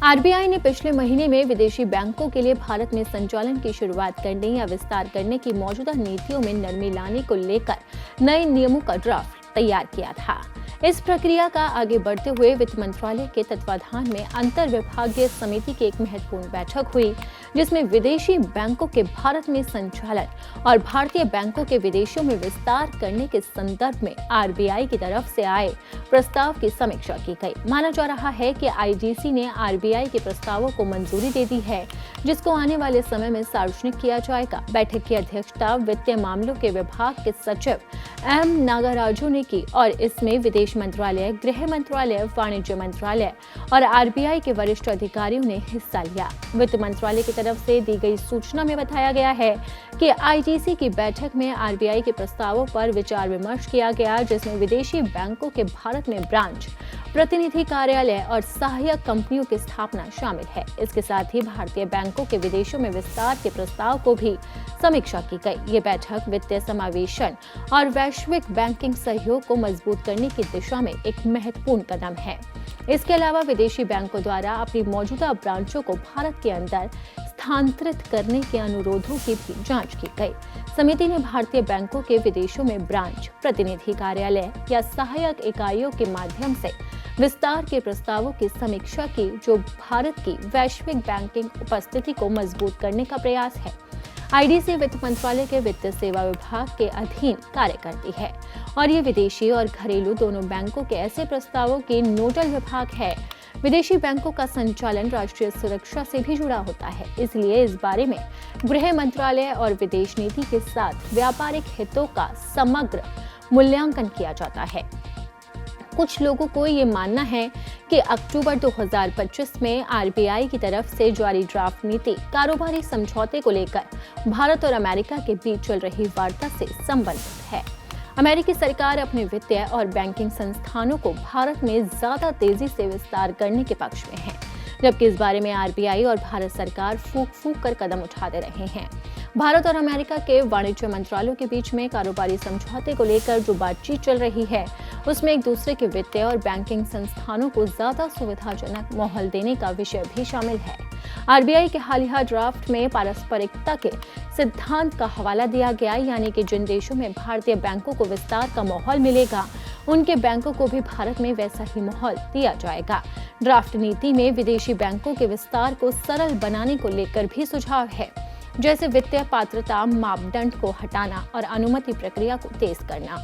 RBI ने पिछले महीने में विदेशी बैंकों के लिए भारत में संचालन की शुरुआत करने या विस्तार करने की मौजूदा नीतियों में नरमी लाने को लेकर नए नियमों का ड्राफ्ट तैयार किया था। इस प्रक्रिया का आगे बढ़ते हुए वित्त मंत्रालय के तत्वाधान में अंतर विभागीय समिति की एक महत्वपूर्ण बैठक हुई, जिसमें विदेशी बैंकों के भारत में संचालन और भारतीय बैंकों के विदेशों में विस्तार करने के संदर्भ में आरबीआई की तरफ से आए प्रस्ताव की समीक्षा की गई। माना जा रहा है कि आईडीसी ने आरबीआई के प्रस्तावों को मंजूरी दे दी है, जिसको आने वाले समय में सार्वजनिक किया जाएगा। बैठक की अध्यक्षता वित्तीय मामलों के विभाग के सचिव एम नागराजू ने की और इसमें विदेश मंत्रालय, गृह मंत्रालय, वाणिज्य मंत्रालय और आरबीआई के वरिष्ठ अधिकारियों ने हिस्सा लिया। वित्त मंत्रालय की तरफ से दी गई सूचना में बताया गया है कि आईटीसी की बैठक में आरबीआई के प्रस्तावों पर विचार विमर्श किया गया, जिसमें विदेशी बैंकों के भारत में ब्रांच, प्रतिनिधि कार्यालय और सहायक कंपनियों की स्थापना शामिल है। इसके साथ ही भारतीय बैंकों के विदेशों में विस्तार के प्रस्ताव को भी समीक्षा की गई। ये बैठक वित्तीय समावेशन और वैश्विक बैंकिंग सहयोग को मजबूत करने की दिशा में एक महत्वपूर्ण कदम है। इसके अलावा विदेशी बैंकों द्वारा अपनी मौजूदा ब्रांचों को भारत के अंदर स्थानांतरित करने के अनुरोधों की भी जांच की गई। समिति ने भारतीय बैंकों के विदेशों में ब्रांच, प्रतिनिधि कार्यालय या सहायक इकाइयों के माध्यम से विस्तार के प्रस्तावों की समीक्षा की, जो भारत की वैश्विक बैंकिंग उपस्थिति को मजबूत करने का प्रयास है। आईडीसी वित्त मंत्रालय के वित्तीय सेवा विभाग के अधीन कार्य करती है और ये विदेशी और घरेलू दोनों बैंकों के ऐसे प्रस्तावों की नोडल विभाग है। विदेशी बैंकों का संचालन राष्ट्रीय सुरक्षा से भी जुड़ा होता है, इसलिए इस बारे में गृह मंत्रालय और विदेश नीति के साथ व्यापारिक हितों का समग्र मूल्यांकन किया जाता है। कुछ लोगों को ये मानना है कि अक्टूबर 2025 में आरबीआई की तरफ से जारी ड्राफ्ट नीति कारोबारी समझौते को लेकर भारत और अमेरिका के बीच चल रही वार्ता से संबंधित है। अमेरिकी सरकार अपने वित्तीय और बैंकिंग संस्थानों को भारत में ज्यादा तेजी से विस्तार करने के पक्ष में है, जबकि इस बारे में आरबीआई और भारत सरकार फूंक कर कदम उठाते रहे हैं। भारत और अमेरिका के वाणिज्य मंत्रालयों के बीच में कारोबारी समझौते को लेकर जो बातचीत चल रही है, उसमें एक दूसरे के वित्तीय और बैंकिंग संस्थानों को ज्यादा सुविधाजनक माहौल देने का विषय भी शामिल है। आरबीआई के हालिया ड्राफ्ट में पारस्परिकता के सिद्धांत का हवाला दिया गया, यानी कि जिन देशों में भारतीय बैंकों को विस्तार का माहौल मिलेगा, उनके बैंकों को भी भारत में वैसा ही माहौल दिया जाएगा। ड्राफ्ट नीति में विदेशी बैंकों के विस्तार को सरल बनाने को लेकर भी सुझाव है, जैसे वित्तीय पात्रता मापदंड को हटाना और अनुमति प्रक्रिया को तेज करना।